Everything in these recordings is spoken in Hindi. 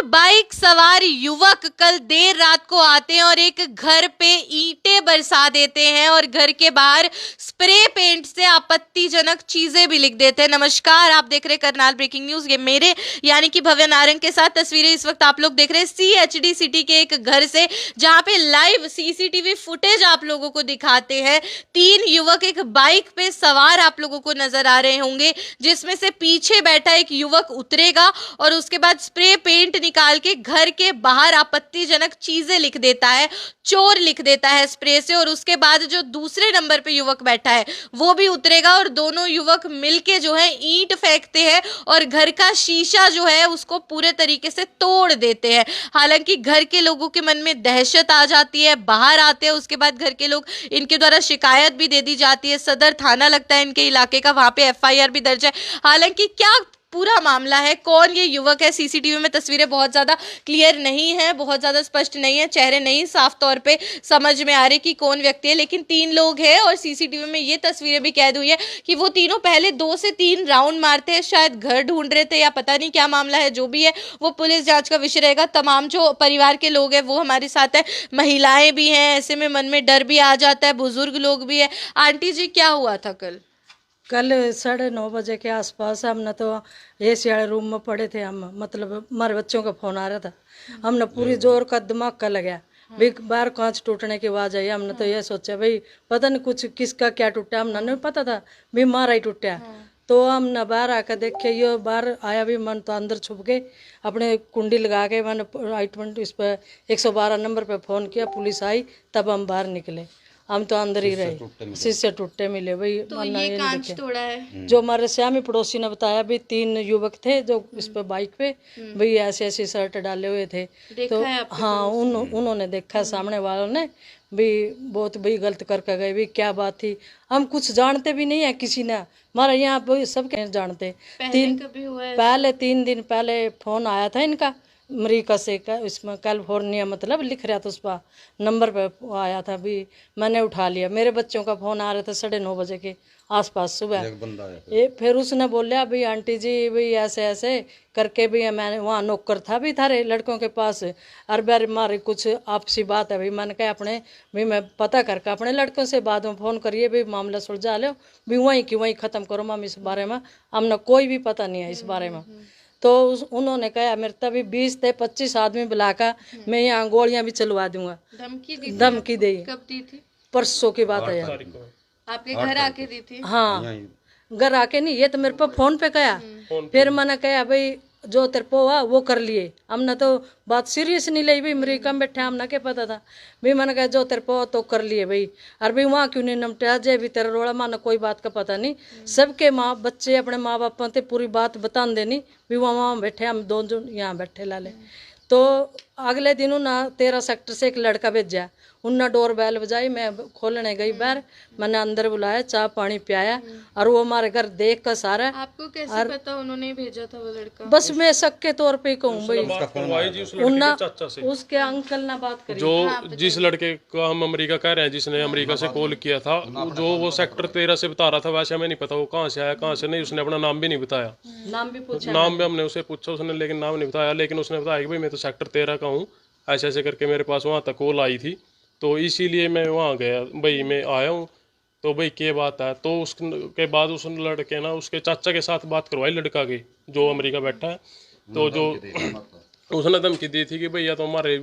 बाइक सवार युवक कल देर रात को आते हैं और एक घर पे ईंटें बरसा देते हैं और घर के बाहर स्प्रे पेंट से आपत्तिजनक चीजें भी लिख देते हैं। नमस्कार, आप देख रहे हैं करनाल ब्रेकिंग न्यूज। ये मेरे यानी कि भव्य नारंग के साथ तस्वीरें इस वक्त आप लोग देख रहे हैं CHD सिटी के एक घर से, जहां पे लाइव CCTV फुटेज आप लोगों को दिखाते हैं। 3 युवक एक बाइक पे सवार आप लोगों को नजर आ रहे होंगे, जिसमें से पीछे बैठा एक युवक उतरेगा और उसके बाद स्प्रे पेंट निकाल के घर के बाहर आपत्तिजनक चीजें लिख देता है, चोर लिख देता है स्प्रे से। और उसके बाद जो दूसरे नंबर पे युवक बैठा है वो भी उतरेगा और दोनों युवक मिलके जो है ईंट फेंकते हैं और घर का शीशा जो है उसको पूरे तरीके से तोड़ देते हैं। हालांकि घर के लोगों के मन में दहशत आ जाती है, बाहर आते हैं। उसके बाद घर के लोग, इनके द्वारा शिकायत भी दे दी जाती है, सदर थाना लगता है इनके इलाके का, वहां पे FIR भी दर्ज है। हालांकि क्या पूरा मामला है, कौन ये युवक है, CCTV में तस्वीरें बहुत ज्यादा क्लियर नहीं है, बहुत ज्यादा स्पष्ट नहीं है, चेहरे नहीं साफ तौर पे समझ में आ रहे कि कौन व्यक्ति है, लेकिन 3 लोग हैं और CCTV में ये तस्वीरें भी कैद हुई है कि वो तीनों पहले 2 से 3 राउंड मारते हैं, शायद घर ढूंढ रहे थे या पता नहीं क्या मामला है। जो भी है वो पुलिस जांच का विषय रहेगा। तमाम जो परिवार के लोग हैं वो हमारे साथ है, महिलाएं भी हैं, ऐसे में मन में डर भी आ जाता है, बुजुर्ग लोग भी है। आंटी जी, क्या हुआ था कल? कल 9:30 बजे के आसपास हमने तो AC वाले रूम में पड़े थे। हम मतलब हमारे बच्चों का फोन आ रहा था, हमने पूरी जोर का दिमाग का लगा भाई, बाहर कांच टूटने की आवाज आई। हमने तो ये सोचा भाई पता नहीं कुछ किसका क्या टूटा, हमने नहीं पता था भाई हमारा ही टूटा। तो हमने बाहर आकर देखे, ये बाहर आया भी, मन तो अंदर छुप गए, अपने कुंडी लगा के मैंने इस पर 112 नंबर पे फ़ोन किया, पुलिस आई, तब हम बाहर निकले। हम तो अंदर ही रहे, शीशे टूटे मिले भाई। तो ये कांच तोड़ा है जो हमारे श्यामी पड़ोसी ने बताया भी 3 युवक थे जो इस पे बाइक पे भाई ऐसे ऐसे शर्ट डाले हुए थे। तो हाँ, उन्होंने देखा, सामने वालों ने भी बहुत भाई गलत करके गए भी, क्या बात थी। हम कुछ जानते भी नहीं है, किसी ने हमारे यहाँ पे सब जानते। पहले 3 दिन पहले फोन आया था इनका अमेरिका से, इसमें कैलिफोर्निया मतलब लिख रहा था, उस पर नंबर पे आया था भी, मैंने उठा लिया। मेरे बच्चों का फोन आ रहा था 9:30 बजे के आसपास सुबह। फिर उसने बोला भाई आंटी जी भाई ऐसे ऐसे करके भी, मैंने वहाँ नौकर था भी थारे लड़कों के पास, अरे बार मारे कुछ आपसी बात है भाई। मैंने कहा अपने भाई मैं पता करके अपने लड़कों से बाद में फ़ोन करिए भाई, मामला सुलझा लो भी, वहीं की वहीं ख़त्म करो मैम, इस बारे में हमने कोई भी पता नहीं है इस बारे में। तो उन्होंने कहा मेरे तभी 20 से 25 आदमी बुलाकर मैं यहाँ गोलियां भी चलवा दूंगा, धमकी दी। कब दी थी? परसों की बात है यार। आपके घर आके दी थी? हाँ, घर आके नहीं, ये तो मेरे पे फोन पे कहा। फिर मैंने कहा भाई जो तेरे को हुआ वो कर लिए। हमने तो बात सीरियस नहीं ली भाई, अमेरिका में बैठे हमने क्या पता था भाई। मैंने कहा जो तेरे को तो कर लिए भाई, अरे भाई वहाँ क्यों नहीं निपटा जाए भी, तेरा रोड़ा माना कोई बात का पता नहीं। सबके माँ बच्चे अपने माँ बाप से पूरी बात बता देनी भी, वहाँ बैठे हम 2 जन यहाँ बैठे लाले। तो अगले दिन उन्हें 13 सेक्टर से एक लड़का भेजा, उन्हें डोर बेल बजाई, मैं खोलने गई बाहर, मैंने अंदर बुलाया, चाय पानी पियाया और वो हमारे घर देख कर सारा। आपको कैसे पता उन्होंने भेजा था वो लड़का? बस मैं शक के तौर पे कहूँ भाई, उसके अंकल ने बात करी जो जिस लड़के का हम अमेरिका कह रहे हैं, जिसने अमेरिका से कॉल किया था, जो वो सेक्टर 13 से बता रहा था, वैसे हमें नहीं पता वो कहाँ से आया कहाँ से नहीं। उसने अपना नाम भी नहीं बताया, नाम भी पूछा, नाम भी हमने उसे पूछा, उसने लेकिन नाम नहीं बताया। लेकिन उसने बताया कि भाई मैं तो सेक्टर 13 का हूँ, ऐसे ऐसे करके मेरे पास वहाँ तक कॉल आई थी, तो इसीलिए मैं वहाँ गया भाई, मैं आया हूँ। तो भाई क्या बात है, तो उसके बाद उस लड़के ना उसके चाचा के साथ बात करवाई, लड़का की जो अमेरिका बैठा है। तो जो उसने धमकी दी थी कि भैया तो हमारे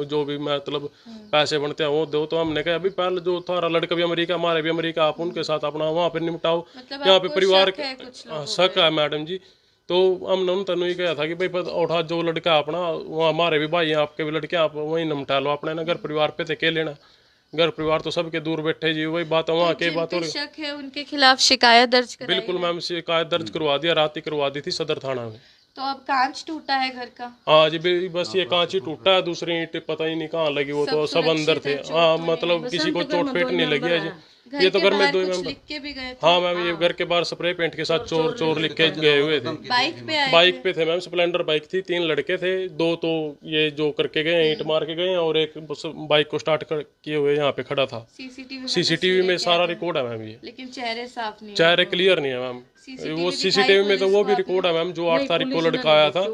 जो भी मतलब पैसे बनते हैं वो दो। तो हमने कहा अभी पहले जो थारा लड़का भी अमेरिका, हमारे भी अमेरिका, आप उनके साथ अपना वहाँ पे निपटाओ, यहाँ पे परिवार शक है मैडम जी। तो हमने उन तनु ही कहा था कि भाई उठा जो लड़का अपना, वहाँ हमारे भी भाई हैं, आपके भी लड़के, आप वहीं निपटा लो अपने ना, घर परिवार पे थे के लेना, घर परिवार तो सबके दूर बैठे जी, वही बात है वहाँ के बात। और शक है उनके खिलाफ शिकायत दर्ज कराई? बिल्कुल मैम, शिकायत दर्ज करवा दिया, रात ही करवा दी थी सदर थाना में। तो अब कांच टूटा है घर का? हाँ जी, बस ये कांच ही टूटा है, दूसरी ईंट पता ही नहीं कहाँ लगी, वो तो सब अंदर थे। हाँ मतलब किसी को चोट पेट नहीं लगी है जी। ये तो घर में 2 मेंबर। हाँ मैम, ये घर के बाहर स्प्रे पेंट के साथ चोर चोर लिख के गए हुए थे। बाइक पे थे मैम, स्प्लेंडर बाइक थी, 3 लड़के थे, 2 तो ये जो करके गए ईंट मार के गए, और एक बाइक को स्टार्ट किए हुए यहाँ पे खड़ा था। CCTV में सारा रिकॉर्ड है मैम, ये लेकिन चेहरे साफ नहीं, चेहरे क्लियर नहीं है मैम। वो CCTV में तो वो भी रिकॉर्ड है मैम, जो 8 तारीख को लड़का आया था,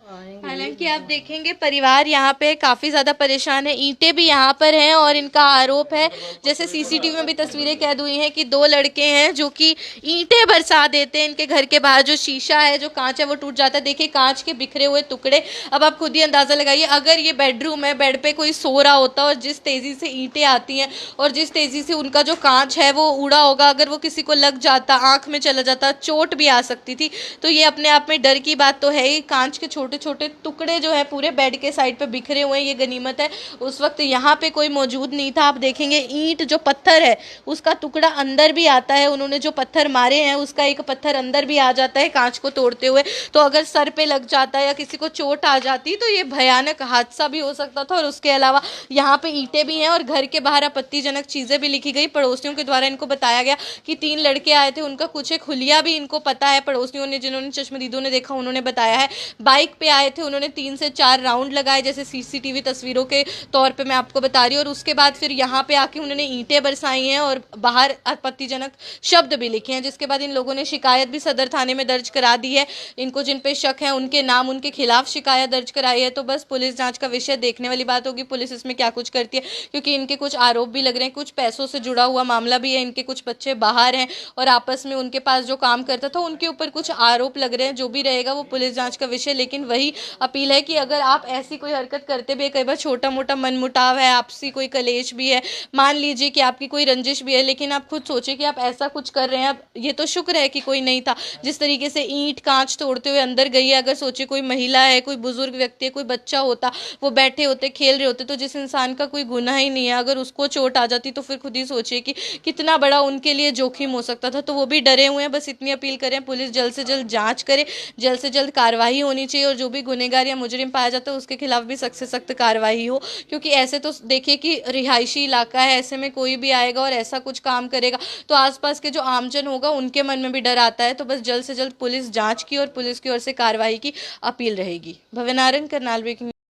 हालांकि आप देखेंगे परिवार यहाँ पे काफी ज्यादा परेशान है, ईंटें भी यहाँ पर हैं और इनका आरोप है, जैसे सीसीटीवी में भी तस्वीरें कैद हुई हैं कि 2 लड़के हैं जो कि ईंटें बरसा देते हैं इनके घर के बाहर। जो शीशा है, जो कांच है, वो टूट जाता है। देखिए कांच के बिखरे हुए टुकड़े। अब आप खुद ही अंदाजा लगाइए, अगर ये बेडरूम है, बेड पे कोई सो रहा होता और जिस तेजी से ईंटें आती हैं और जिस तेजी से उनका जो कांच है वो उड़ा होगा, अगर वो किसी को लग जाता, आंख में चला जाता, चोट भी आ सकती थी। तो ये अपने आप में डर की बात तो है ही। कांच के छोटे छोटे टुकड़े जो है पूरे बेड के साइड पे बिखरे हुए हैं, ये गनीमत है। उस वक्त यहाँ पे कोई मौजूद नहीं था। आप देखेंगे ईंट जो पत्थर है उसका टुकड़ा अंदर भी आता है, उन्होंने जो पत्थर मारे हैं उसका एक पत्थर अंदर भी आ जाता है कांच को तोड़ते हुए। तो अगर सर पे लग जाता है या किसी को चोट आ जाती तो ये भयानक हादसा भी हो सकता था। और उसके अलावा यहाँ पे ईंटें भी हैं और घर के बाहर आपत्तिजनक चीज़ें भी लिखी गई। पड़ोसियों के द्वारा इनको बताया गया कि 3 लड़के आए थे, उनका कुछ एक हुलिया भी इनको पता है। पड़ोसियों ने, जिन्होंने चश्मदीदों ने देखा, उन्होंने बताया है। बाइक पे आए थे, उन्होंने 3 से 4 राउंड लगाए, जैसे सीसीटीवी तस्वीरों के तौर पे मैं आपको बता रही हूँ। और उसके बाद फिर यहाँ पे आके उन्होंने ईंटें बरसाई हैं और बाहर आपत्तिजनक शब्द भी लिखे हैं, जिसके बाद इन लोगों ने शिकायत भी सदर थाने में दर्ज करा दी है। इनको जिन पे शक है उनके नाम, उनके खिलाफ शिकायत दर्ज कराई है। तो बस पुलिस जांच का विषय देखने वाली बात होगी, पुलिस इसमें क्या कुछ करती है, क्योंकि इनके कुछ आरोप भी लग रहे हैं, कुछ पैसों से जुड़ा हुआ मामला भी है। इनके कुछ बच्चे बाहर हैं और आपस में उनके पास जो काम करता था उनके ऊपर कुछ आरोप लग रहे हैं। जो भी रहेगा वो पुलिस जांच का विषय। लेकिन वही अपील है कि अगर आप ऐसी कोई हरकत करते भी है, कई बार छोटा मोटा मनमुटाव है, आपसी कोई कलेश भी है, मान लीजिए कि आपकी कोई रंजिश भी है, लेकिन आप खुद सोचिए कि आप ऐसा कुछ कर रहे हैं। अब ये तो शुक्र है कि कोई नहीं था। जिस तरीके से ईंट कांच तोड़ते हुए अंदर गई है, अगर सोचिए कोई महिला है, कोई बुजुर्ग व्यक्ति है, कोई बच्चा होता, वो बैठे होते, खेल रहे होते, तो जिस इंसान का कोई गुनाह ही नहीं है अगर उसको चोट आ जाती तो फिर खुद ही सोचिए कि कितना बड़ा उनके लिए जोखिम हो सकता था। तो वो भी डरे हुए हैं। बस इतनी अपील करें, पुलिस जल्द से जल्द जांच करे, जल्द से जल्द कार्रवाई होनी चाहिए और जो भी गुनहगार या मुजरिम पाया जाता है उसके खिलाफ भी सख्त से सख्त कार्रवाई हो। क्योंकि ऐसे तो देखिए कि रिहायशी इलाका है, ऐसे में कोई भी आएगा और ऐसा कुछ काम करेगा तो आसपास के जो आमजन होगा उनके मन में भी डर आता है। तो बस जल्द से जल्द पुलिस जांच की और पुलिस की ओर से कार्रवाई की अपील रहेगी। भवनारन, करनाल ब्रेकिंग।